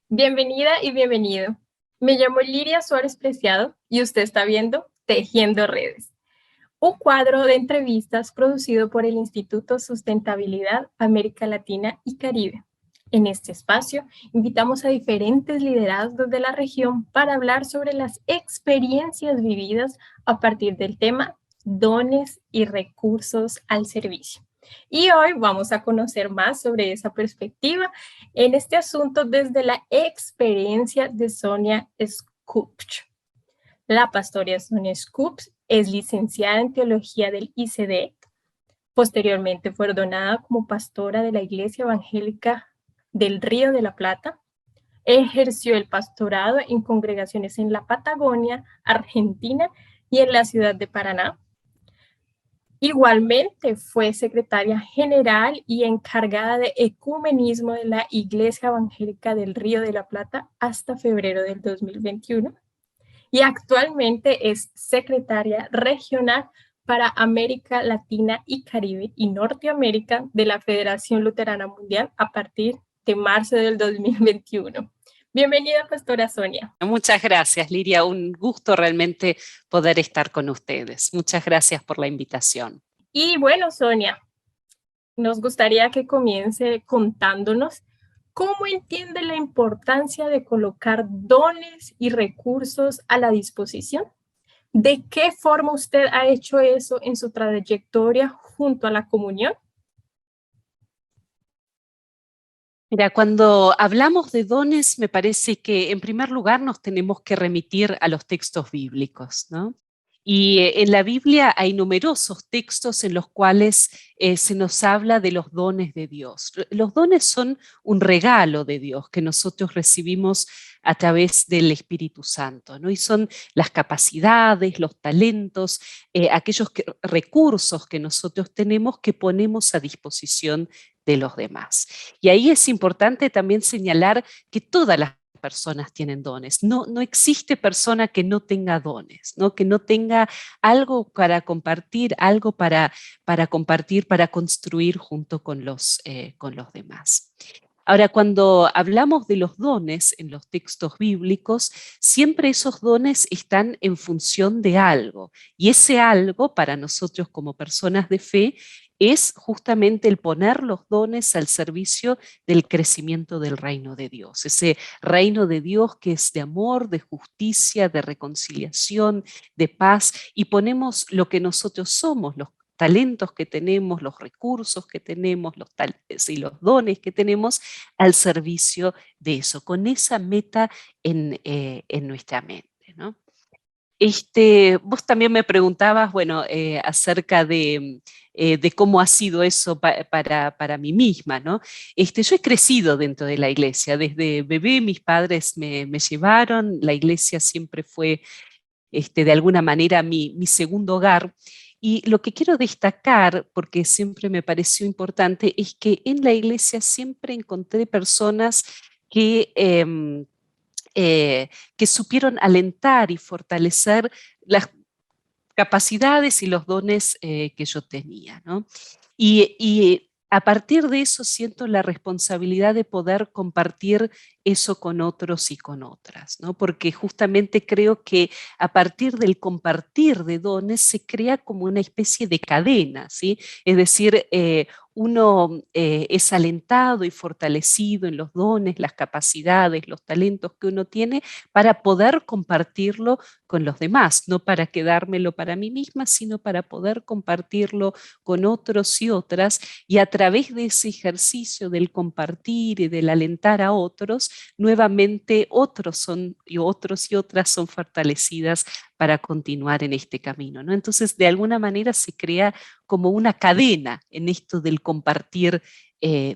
Bienvenida y bienvenido. Me llamo Liria Suárez Preciado y usted está viendo Tejiendo Redes, un cuadro de entrevistas producido por el Instituto Sustentabilidad América Latina y Caribe. En este espacio, invitamos a diferentes liderazgos de la región para hablar sobre las experiencias vividas a partir del tema dones y recursos al servicio. Y hoy vamos a conocer más sobre esa perspectiva en este asunto desde la experiencia de Sonia Skupch. La pastora Sonia Skupch es licenciada en Teología del ICD. Posteriormente fue ordenada como pastora de la Iglesia Evangélica del Río de la Plata. Ejerció el pastorado en congregaciones en la Patagonia, Argentina y en la ciudad de Paraná. Igualmente fue secretaria general y encargada de ecumenismo de la Iglesia Evangélica del Río de la Plata hasta febrero del 2021 y actualmente es secretaria regional para América Latina y Caribe y Norteamérica de la Federación Luterana Mundial a partir de marzo del 2021. Bienvenida, Pastora Sonia. Muchas gracias, Liria. Un gusto realmente poder estar con ustedes. Muchas gracias por la invitación. Y bueno, Sonia, nos gustaría que comience contándonos cómo entiende la importancia de colocar dones y recursos a la disposición. ¿De qué forma usted ha hecho eso en su trayectoria junto a la comunión? Mira, cuando hablamos de dones, me parece que en primer lugar nos tenemos que remitir a los textos bíblicos, ¿no? Y en la Biblia hay numerosos textos en los cuales se nos habla de los dones de Dios. Los dones son un regalo de Dios que nosotros recibimos a través del Espíritu Santo, ¿no? Y son las capacidades, los talentos, aquellos recursos que nosotros tenemos que ponemos a disposición de los demás. Y ahí es importante también señalar que todas las personas tienen dones. No existe persona que no tenga dones, ¿no? Que no tenga algo para compartir, algo para compartir, para construir junto con los demás. Ahora, cuando hablamos de los dones en los textos bíblicos, siempre esos dones están en función de algo. Y ese algo, para nosotros como personas de fe, es justamente el poner los dones al servicio del crecimiento del reino de Dios. Ese reino de Dios que es de amor, de justicia, de reconciliación, de paz, y ponemos lo que nosotros somos, los talentos que tenemos, los recursos que tenemos, y los dones que tenemos al servicio de eso, con esa meta en nuestra mente, ¿no? Vos también me preguntabas, bueno, acerca de cómo ha sido eso para mí misma, ¿no? Yo he crecido dentro de la iglesia. Desde bebé mis padres me llevaron, la iglesia siempre fue de alguna manera mi segundo hogar. Y lo que quiero destacar, porque siempre me pareció importante, es que en la iglesia siempre encontré personas que, que supieron alentar y fortalecer las capacidades y los dones que yo tenía, ¿no? Y a partir de eso siento la responsabilidad de poder compartir eso con otros y con otras, ¿no? Porque justamente creo que a partir del compartir de dones se crea como una especie de cadena, ¿sí? Es decir, uno es alentado y fortalecido en los dones, las capacidades, los talentos que uno tiene para poder compartirlo con los demás, no para quedármelo para mí misma, sino para poder compartirlo con otros y otras, y a través de ese ejercicio del compartir y del alentar a otros, nuevamente otros y otras son fortalecidas para continuar en este camino, ¿no? Entonces, de alguna manera se crea como una cadena en esto del compartir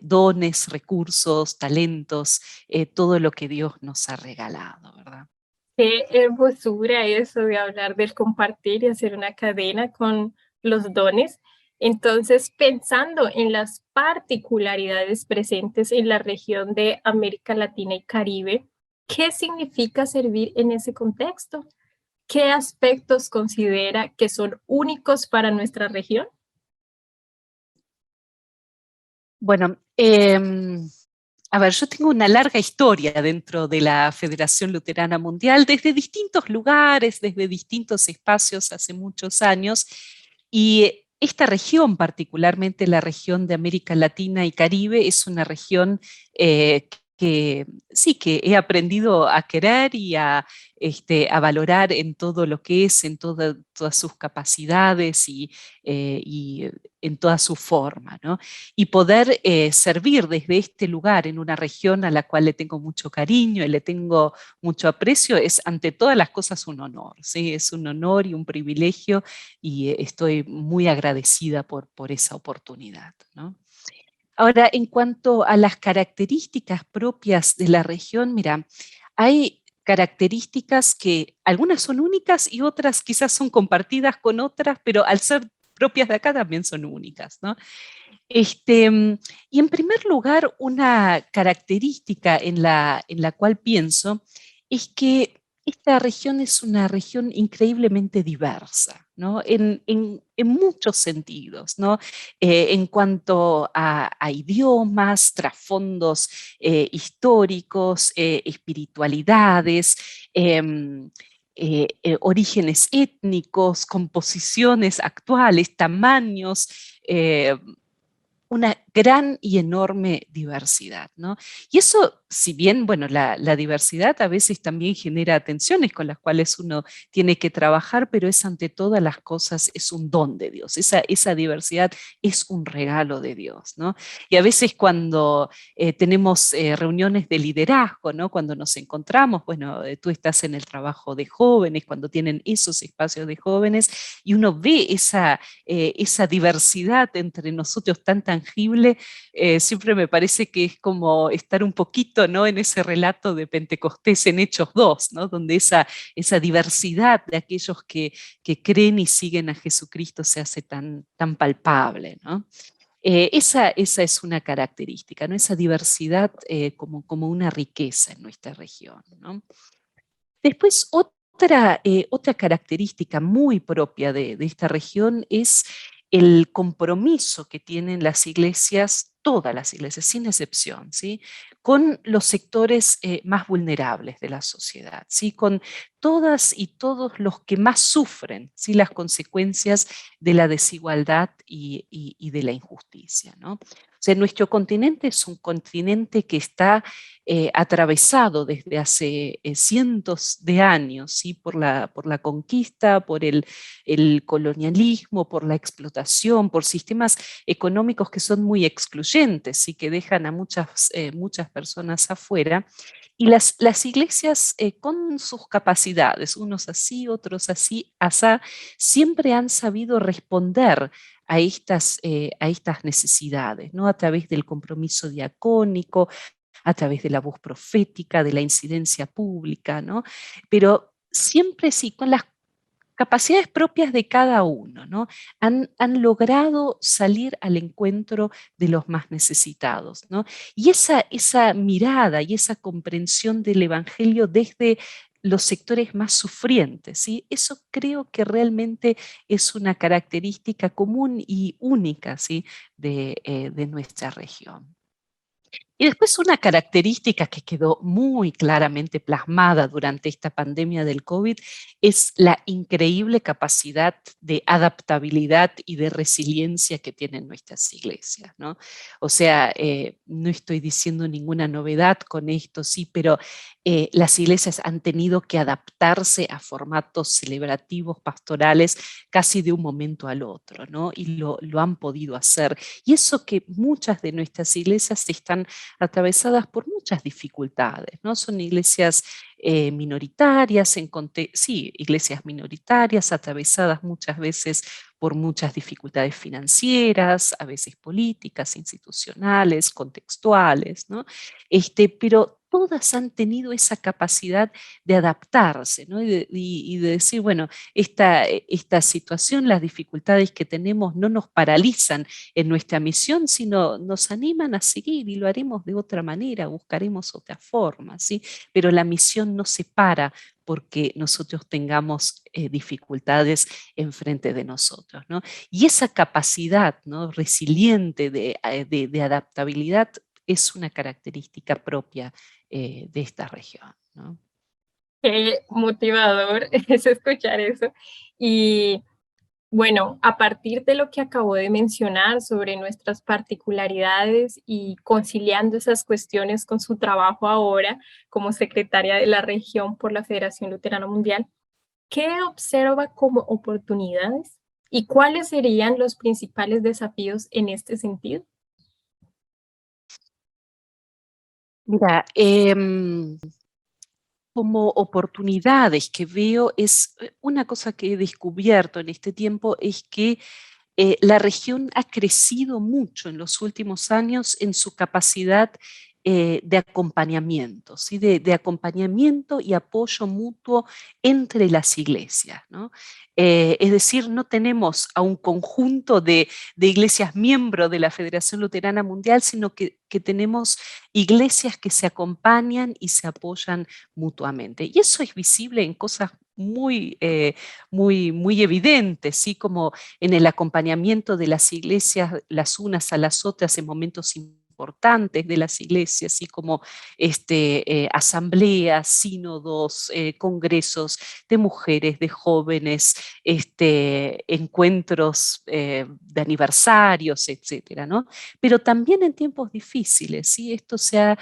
dones, recursos, talentos, todo lo que Dios nos ha regalado, ¿verdad? Qué hermosura eso de hablar del compartir y hacer una cadena con los dones. Entonces, pensando en las particularidades presentes en la región de América Latina y Caribe, ¿qué significa servir en ese contexto? ¿Qué aspectos considera que son únicos para nuestra región? Bueno, A ver, yo tengo una larga historia dentro de la Federación Luterana Mundial, desde distintos lugares, desde distintos espacios hace muchos años, y esta región, particularmente la región de América Latina y Caribe, es una región que sí, que he aprendido a querer y a valorar en todo lo que es, en todas sus capacidades y en toda su forma, ¿no? Y poder servir desde este lugar en una región a la cual le tengo mucho cariño y le tengo mucho aprecio, es ante todas las cosas un honor, ¿sí? Es un honor y un privilegio y estoy muy agradecida por esa oportunidad, ¿no? Ahora, en cuanto a las características propias de la región, mira, hay características que algunas son únicas y otras quizás son compartidas con otras, pero al ser propias de acá también son únicas, ¿no? Y en primer lugar, una característica en la cual pienso es que esta región es una región increíblemente diversa, ¿no? En muchos sentidos, ¿no? En cuanto a idiomas, trasfondos históricos, espiritualidades, orígenes étnicos, composiciones actuales, tamaños, eh, una gran y enorme diversidad, ¿no? Y eso, si bien, bueno, la diversidad a veces también genera tensiones con las cuales uno tiene que trabajar, pero es ante todas las cosas, es un don de Dios, esa diversidad es un regalo de Dios, ¿no? Y a veces cuando tenemos reuniones de liderazgo, ¿no? Cuando nos encontramos, bueno, tú estás en el trabajo de jóvenes, cuando tienen esos espacios de jóvenes, y uno ve esa diversidad entre nosotros tan tangible, siempre me parece que es como estar un poquito, ¿no? En ese relato de Pentecostés en Hechos 2, ¿no? Donde esa diversidad de aquellos que creen y siguen a Jesucristo se hace tan palpable, ¿no? Esa es una característica, ¿no? Esa diversidad como una riqueza en nuestra región, ¿no? Después, otra característica muy propia de esta región es el compromiso que tienen las iglesias, todas las iglesias, sin excepción, ¿sí? Con los sectores más vulnerables de la sociedad, ¿sí? Con todas y todos los que más sufren, ¿sí? Las consecuencias de la desigualdad y de la injusticia, ¿no? O sea, nuestro continente es un continente que está atravesado desde hace cientos de años, ¿sí? Por la conquista, por el colonialismo, por la explotación, por sistemas económicos que son muy excluyentes y que dejan a muchas personas afuera. Y las iglesias con sus capacidades, unos así, otros así, asá, siempre han sabido responder a estas necesidades, ¿no? A través del compromiso diacónico, a través de la voz profética, de la incidencia pública, ¿no? Pero siempre sí, con las capacidades propias de cada uno, ¿no? Han logrado salir al encuentro de los más necesitados, ¿no? Y esa mirada y esa comprensión del Evangelio desde los sectores más sufrientes, ¿sí? Eso creo que realmente es una característica común y única, ¿sí? de nuestra región. Y después una característica que quedó muy claramente plasmada durante esta pandemia del COVID es la increíble capacidad de adaptabilidad y de resiliencia que tienen nuestras iglesias, ¿no? O sea, no estoy diciendo ninguna novedad con esto, sí, pero las iglesias han tenido que adaptarse a formatos celebrativos, pastorales, casi de un momento al otro, ¿no? Y lo han podido hacer. Y eso que muchas de nuestras iglesias están atravesadas por muchas dificultades, ¿no? Son iglesias minoritarias, sí, iglesias minoritarias, atravesadas muchas veces por muchas dificultades financieras, a veces políticas, institucionales, contextuales, ¿no? Pero todas han tenido esa capacidad de adaptarse, ¿no? Y de decir, bueno, esta situación, las dificultades que tenemos no nos paralizan en nuestra misión, sino nos animan a seguir y lo haremos de otra manera, buscaremos otra forma, ¿sí? Pero la misión no se para porque nosotros tengamos dificultades enfrente de nosotros, ¿no? Y esa capacidad, ¿no? resiliente de adaptabilidad es una característica propia de esta región, ¿no? Qué motivador es escuchar eso. Y bueno, a partir de lo que acabo de mencionar sobre nuestras particularidades y conciliando esas cuestiones con su trabajo ahora como secretaria de la región por la Federación Luterana Mundial, ¿qué observa como oportunidades y cuáles serían los principales desafíos en este sentido? Mira, como oportunidades que veo es una cosa que he descubierto en este tiempo es que la región ha crecido mucho en los últimos años en su capacidad de acompañamiento, ¿sí? De acompañamiento y apoyo mutuo entre las iglesias, ¿no? Es decir, no tenemos a un conjunto de iglesias miembros de la Federación Luterana Mundial, sino que tenemos iglesias que se acompañan y se apoyan mutuamente. Y eso es visible en cosas muy evidentes, ¿sí? Como en el acompañamiento de las iglesias las unas a las otras en momentos importantes de las iglesias, así como asambleas, sínodos, congresos de mujeres, de jóvenes, encuentros de aniversarios, etcétera, ¿no? Pero también en tiempos difíciles, ¿sí? Esto se ha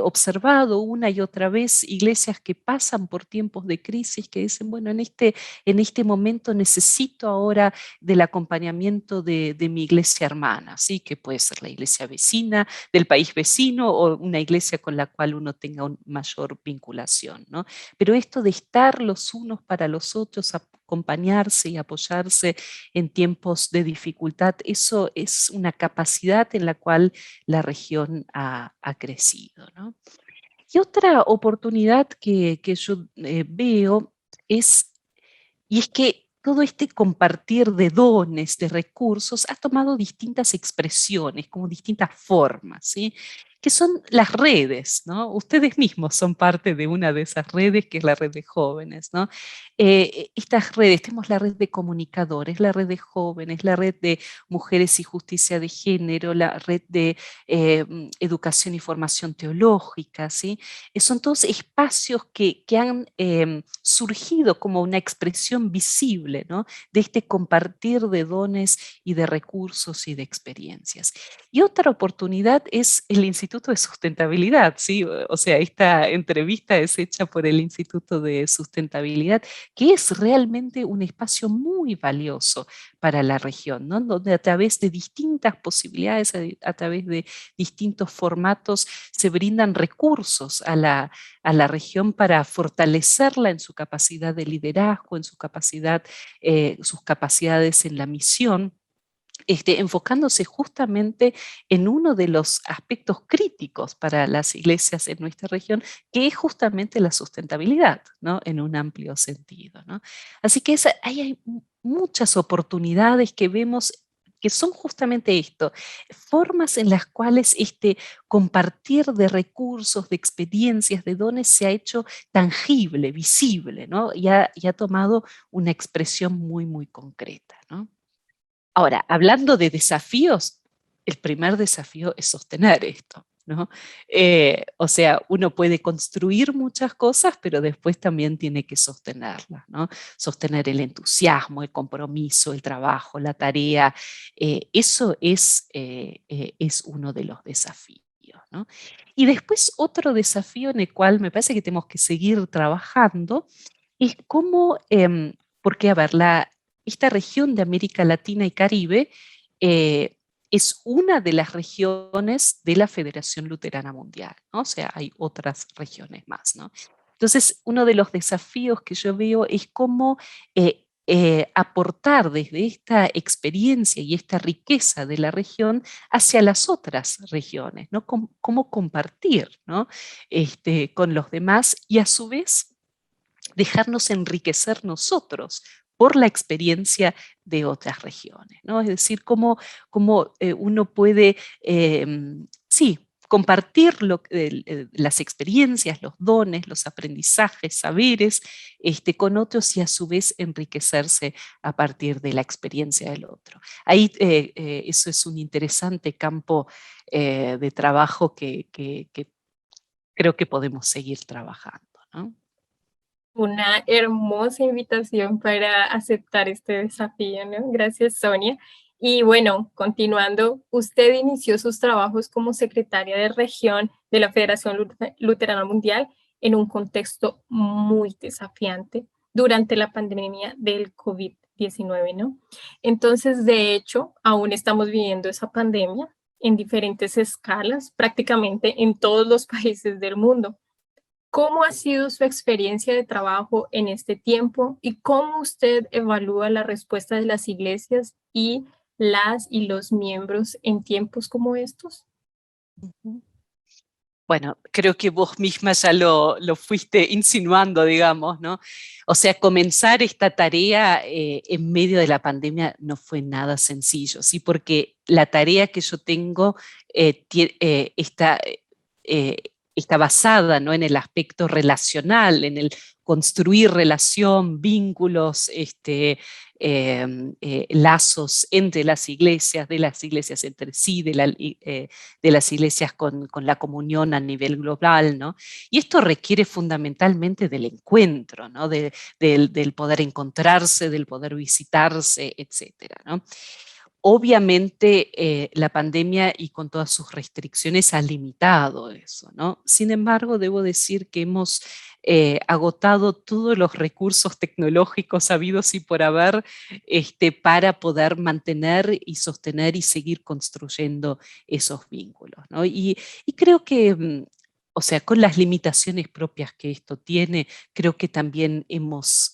observado una y otra vez, iglesias que pasan por tiempos de crisis, que dicen, bueno, en este momento necesito ahora del acompañamiento de mi iglesia hermana, ¿sí? Que puede ser la iglesia vecina, del país vecino o una iglesia con la cual uno tenga una mayor vinculación, ¿no? Pero esto de estar los unos para los otros, acompañarse y apoyarse en tiempos de dificultad, eso es una capacidad en la cual la región ha crecido, ¿no? Y otra oportunidad que yo veo es y es que todo este compartir de dones, de recursos, ha tomado distintas expresiones, como distintas formas, ¿sí? Que son las redes, ¿no? Ustedes mismos son parte de una de esas redes, que es la red de jóvenes, ¿no? Estas redes, tenemos la red de comunicadores, la red de jóvenes, la red de mujeres y justicia de género, la red de educación y formación teológica, ¿sí? Son todos espacios que han surgido como una expresión visible, ¿no? De este compartir de dones y de recursos y de experiencias. Y otra oportunidad es el Instituto de Sustentabilidad, ¿sí? O sea, esta entrevista es hecha por el Instituto de Sustentabilidad, que es realmente un espacio muy valioso para la región, ¿no? Donde a través de distintas posibilidades, a través de distintos formatos, se brindan recursos a la región para fortalecerla en su capacidad de liderazgo, en su capacidad, sus capacidades en la misión. Enfocándose justamente en uno de los aspectos críticos para las iglesias en nuestra región, que es justamente la sustentabilidad, ¿no? En un amplio sentido, ¿no? Así que hay muchas oportunidades que vemos que son justamente esto, formas en las cuales este compartir de recursos, de experiencias, de dones se ha hecho tangible, visible, ¿no? Y ha tomado una expresión muy concreta, ¿no? Ahora, hablando de desafíos, el primer desafío es sostener esto, ¿no? O sea, uno puede construir muchas cosas, pero después también tiene que sostenerlas, ¿no? Sostener el entusiasmo, el compromiso, el trabajo, la tarea. Eso es uno de los desafíos, ¿no? Y después otro desafío en el cual me parece que tenemos que seguir trabajando es cómo, porque a ver, esta región de América Latina y Caribe es una de las regiones de la Federación Luterana Mundial, ¿no? O sea, hay otras regiones más, ¿no? Entonces, uno de los desafíos que yo veo es cómo aportar desde esta experiencia y esta riqueza de la región hacia las otras regiones, ¿no? Cómo compartir, ¿no? Con los demás y a su vez dejarnos enriquecer nosotros por la experiencia de otras regiones, ¿no? Es decir, cómo uno puede, sí, compartir las experiencias, los dones, los aprendizajes, saberes con otros y a su vez enriquecerse a partir de la experiencia del otro. Ahí eso es un interesante campo de trabajo que creo que podemos seguir trabajando, ¿no? Una hermosa invitación para aceptar este desafío, ¿no? Gracias, Sonia. Y bueno, continuando, usted inició sus trabajos como secretaria de región de la Federación Luterana Mundial en un contexto muy desafiante durante la pandemia del COVID-19, ¿no? Entonces, de hecho, aún estamos viviendo esa pandemia en diferentes escalas, prácticamente en todos los países del mundo. ¿Cómo ha sido su experiencia de trabajo en este tiempo y cómo usted evalúa la respuesta de las iglesias y los miembros en tiempos como estos? Bueno, creo que vos misma ya lo fuiste insinuando, digamos, ¿no? O sea, comenzar esta tarea en medio de la pandemia no fue nada sencillo, ¿sí? Porque la tarea que yo tengo está basada, ¿no?, en el aspecto relacional, en el construir relación, vínculos, lazos entre las iglesias, de las iglesias entre sí, de las iglesias con la comunión a nivel global, ¿no? Y esto requiere fundamentalmente del encuentro, ¿no? Del poder encontrarse, del poder visitarse, etcétera, ¿no? Obviamente la pandemia y con todas sus restricciones ha limitado eso, ¿no? Sin embargo, debo decir que hemos agotado todos los recursos tecnológicos habidos y por haber para poder mantener y sostener y seguir construyendo esos vínculos, ¿no? Y creo que, o sea, con las limitaciones propias que esto tiene, creo que también hemos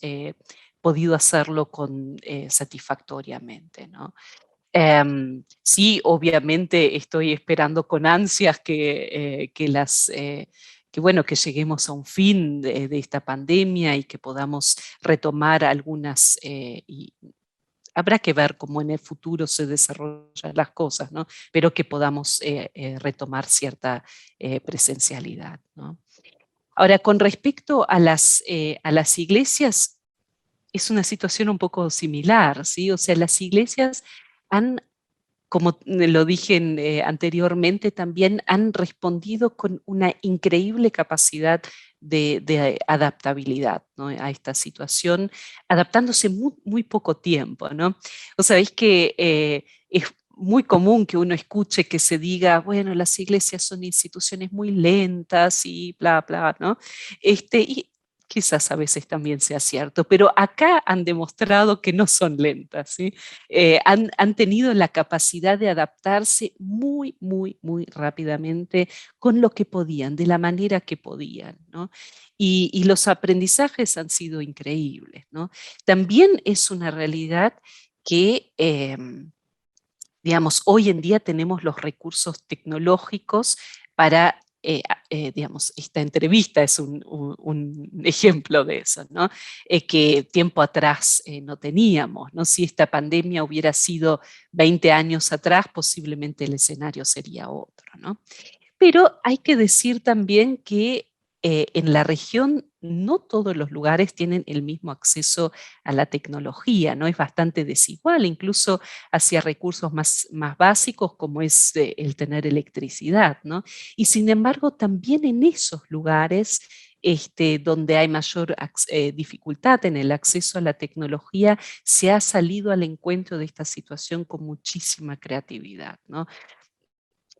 podido hacerlo satisfactoriamente, ¿no? Sí, obviamente estoy esperando con ansias que lleguemos a un fin de esta pandemia y que podamos retomar algunas, y habrá que ver cómo en el futuro se desarrollan las cosas, ¿no? Pero que podamos retomar cierta presencialidad, ¿no? Ahora, con respecto a las iglesias, es una situación un poco similar, ¿sí? O sea, las iglesias han, como lo dije anteriormente, también han respondido con una increíble capacidad de adaptabilidad, ¿no?, a esta situación, adaptándose muy, muy poco tiempo, ¿no? Vos sabéis que es muy común que uno escuche que se diga, bueno, las iglesias son instituciones muy lentas y bla, bla, ¿no? Y quizás a veces también sea cierto, pero acá han demostrado que no son lentas, ¿sí? Han tenido la capacidad de adaptarse muy, muy, muy rápidamente con lo que podían, de la manera que podían, ¿no? Y los aprendizajes han sido increíbles, ¿no? También es una realidad que, digamos, hoy en día tenemos los recursos tecnológicos para, digamos, esta entrevista es un ejemplo de eso, ¿no? Que tiempo atrás no teníamos, ¿no? Si esta pandemia hubiera sido 20 años atrás, posiblemente el escenario sería otro, ¿no? Pero hay que decir también que en la región no todos los lugares tienen el mismo acceso a la tecnología, ¿no? Es bastante desigual, incluso hacia recursos más básicos como es el tener electricidad, ¿no? Y sin embargo, también en esos lugares donde hay mayor dificultad en el acceso a la tecnología, se ha salido al encuentro de esta situación con muchísima creatividad, ¿no?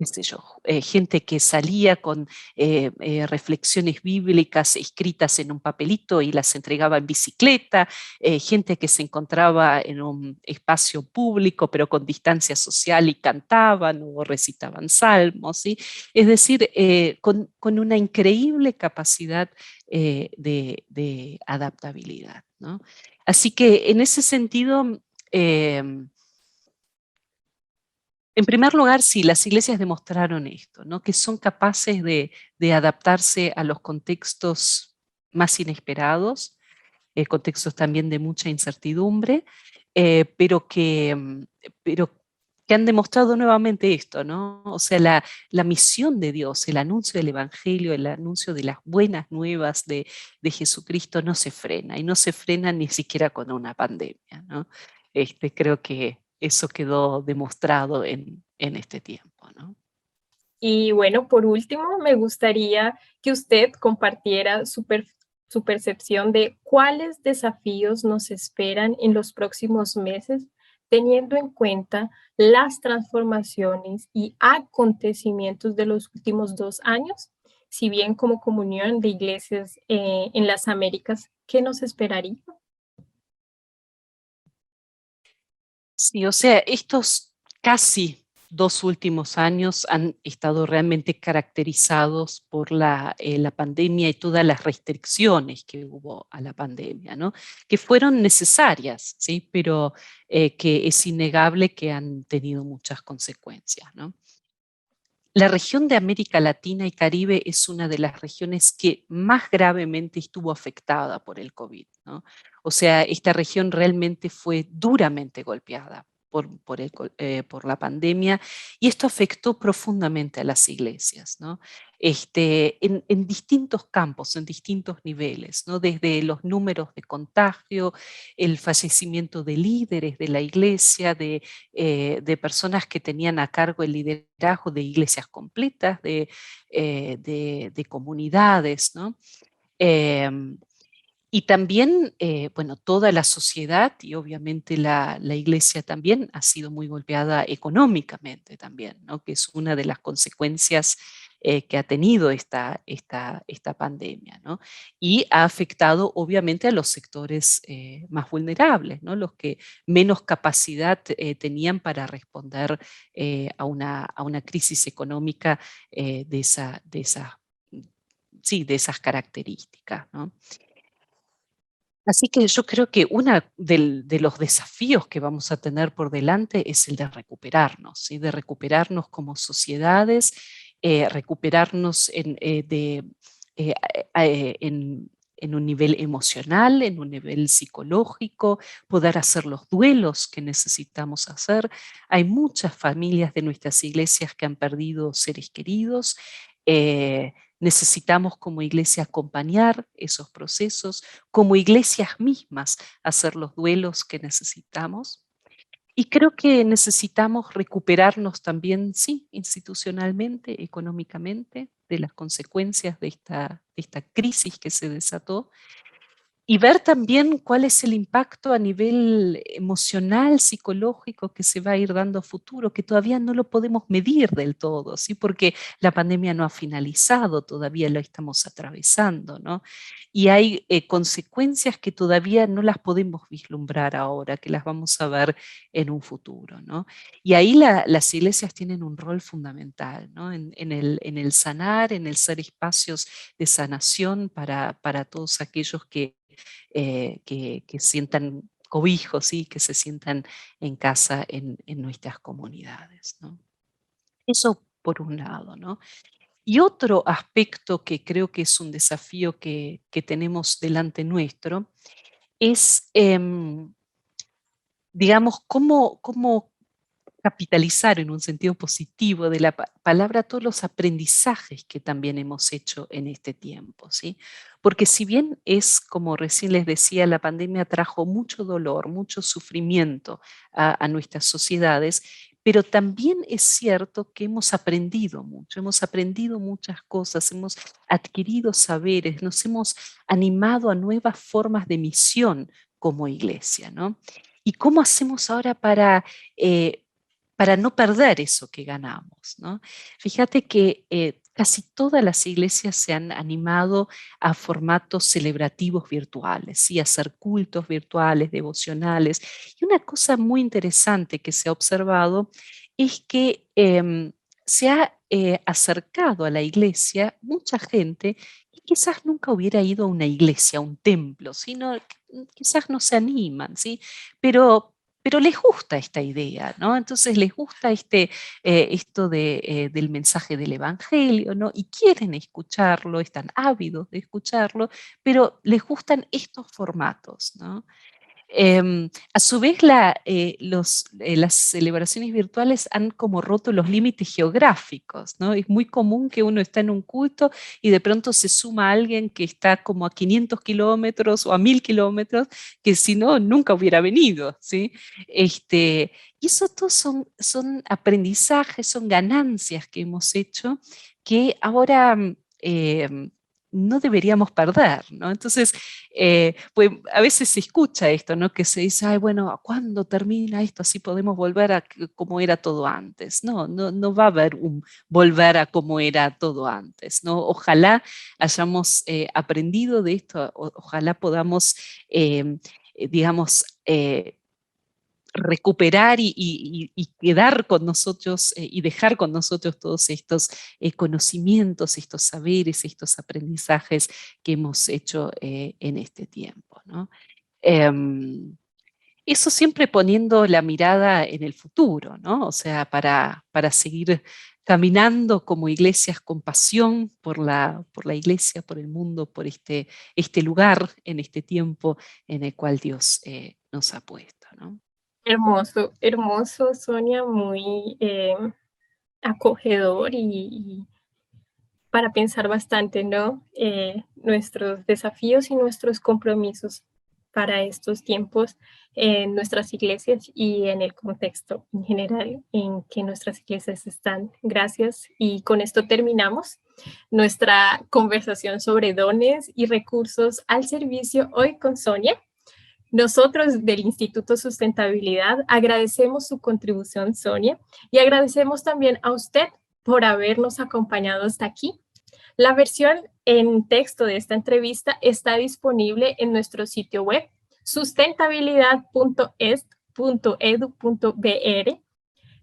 Qué sé yo, gente que salía con reflexiones bíblicas escritas en un papelito y las entregaba en bicicleta, gente que se encontraba en un espacio público pero con distancia social y cantaban o recitaban salmos, ¿sí? Es decir, con una increíble capacidad de adaptabilidad, ¿no? Así que en ese sentido, en primer lugar, sí, las iglesias demostraron esto, ¿no? Que son capaces de adaptarse a los contextos más inesperados, contextos también de mucha incertidumbre, pero que han demostrado nuevamente esto, ¿no? O sea, la misión de Dios, el anuncio del Evangelio, el anuncio de las buenas nuevas de Jesucristo no se frena, y no se frena ni siquiera con una pandemia, ¿no? Creo que eso quedó demostrado en este tiempo, ¿no? Y bueno, por último, me gustaría que usted compartiera su percepción de cuáles desafíos nos esperan en los próximos meses, teniendo en cuenta las transformaciones y acontecimientos de los últimos 2 años. Si bien como comunión de iglesias en las Américas, ¿qué nos esperaría? Sí, o sea, estos casi 2 últimos años han estado realmente caracterizados por la pandemia y todas las restricciones que hubo a la pandemia, ¿no? Que fueron necesarias, ¿sí? Pero que es innegable que han tenido muchas consecuencias, ¿no? La región de América Latina y Caribe es una de las regiones que más gravemente estuvo afectada por el COVID, ¿no? O sea, esta región realmente fue duramente golpeada por la pandemia, y esto afectó profundamente a las iglesias, ¿no? En distintos campos, en distintos niveles, ¿no? Desde los números de contagio, el fallecimiento de líderes de la iglesia, de personas que tenían a cargo el liderazgo de iglesias completas, de comunidades, ¿no? Em, y también, bueno, toda la sociedad y obviamente la iglesia también ha sido muy golpeada económicamente también, ¿no? Que es una de las consecuencias que ha tenido esta pandemia, ¿no? Y ha afectado obviamente a los sectores más vulnerables, ¿no? Los que menos capacidad tenían para responder a una crisis económica sí, de esas características, ¿no? Así que yo creo que uno de los desafíos que vamos a tener por delante es el de recuperarnos, ¿sí? De recuperarnos como sociedades, recuperarnos eh, en un nivel emocional, en un nivel psicológico, poder hacer los duelos que necesitamos hacer. Hay muchas familias de nuestras iglesias que han perdido seres queridos. Necesitamos como iglesia acompañar esos procesos, como iglesias mismas hacer los duelos que necesitamos. Y creo que necesitamos recuperarnos también, sí, institucionalmente, económicamente, de las consecuencias de esta crisis que se desató, y ver también cuál es el impacto a nivel emocional, psicológico que se va a ir dando a futuro, que todavía no lo podemos medir del todo, ¿sí? Porque la pandemia no ha finalizado, todavía lo estamos atravesando, ¿no? Y hay consecuencias que todavía no las podemos vislumbrar ahora, que las vamos a ver en un futuro, ¿no? Y ahí las iglesias tienen un rol fundamental, ¿no? En el sanar, en el ser espacios de sanación para todos aquellos que sientan cobijo, ¿sí? Que se sientan en casa en nuestras comunidades, ¿no? Eso por un lado, ¿no? Y otro aspecto que creo que es un desafío que tenemos delante nuestro es, digamos, cómo capitalizar en un sentido positivo de la palabra todos los aprendizajes que también hemos hecho en este tiempo, ¿sí? Porque si bien es, como recién les decía, la pandemia trajo mucho dolor, mucho sufrimiento a nuestras sociedades, pero también es cierto que hemos aprendido mucho, hemos aprendido muchas cosas, hemos adquirido saberes, nos hemos animado a nuevas formas de misión como iglesia, ¿no? ¿Y cómo hacemos ahora para no perder eso que ganamos, ¿no? Fíjate que casi todas las iglesias se han animado a formatos celebrativos virtuales, ¿sí? A hacer cultos virtuales, devocionales. Y una cosa muy interesante que se ha observado es que se ha acercado a la iglesia mucha gente que quizás nunca hubiera ido a una iglesia, a un templo, sino quizás no se animan, ¿sí? Pero les gusta esta idea, ¿no? Entonces les gusta esto del mensaje del Evangelio, ¿no? Y quieren escucharlo, están ávidos de escucharlo, pero les gustan estos formatos, ¿no? A su vez, las celebraciones virtuales han como roto los límites geográficos, ¿no? Es muy común que uno está en un culto y de pronto se suma a alguien que está como a 500 kilómetros o a 1000 kilómetros, que si no, nunca hubiera venido, ¿sí? Y eso todos son aprendizajes, son ganancias que hemos hecho que ahora no deberíamos perder, ¿no? Entonces, pues a veces se escucha esto, ¿no? Que se dice, ay, bueno, ¿cuándo termina esto? Así podemos volver a como era todo antes. No, no va a haber un volver a como era todo antes, ¿no? Ojalá hayamos aprendido de esto, ojalá podamos, digamos, recuperar y quedar con nosotros y dejar con nosotros todos estos conocimientos, estos saberes, estos aprendizajes que hemos hecho en este tiempo, ¿no? Em, Eso siempre poniendo la mirada en el futuro, ¿no? O sea, para seguir caminando como iglesias con pasión por la iglesia, por el mundo, por este lugar en este tiempo en el cual Dios nos ha puesto, ¿no? Hermoso, hermoso, Sonia, muy acogedor y para pensar bastante, ¿no? Nuestros desafíos y nuestros compromisos para estos tiempos en nuestras iglesias y en el contexto en general en que nuestras iglesias están. Gracias. Y con esto terminamos nuestra conversación sobre dones y recursos al servicio hoy con Sonia. Nosotros del Instituto Sustentabilidad agradecemos su contribución, Sonia, y agradecemos también a usted por habernos acompañado hasta aquí. La versión en texto de esta entrevista está disponible en nuestro sitio web sustentabilidad.est.edu.br.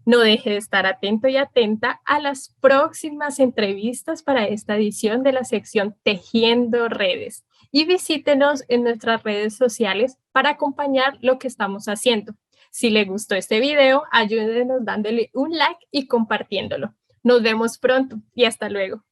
No deje de estar atento y atenta a las próximas entrevistas para esta edición de la sección Tejiendo Redes y visítenos en nuestras redes sociales para acompañar lo que estamos haciendo. Si le gustó este video, ayúdenos dándole un like y compartiéndolo. Nos vemos pronto y hasta luego.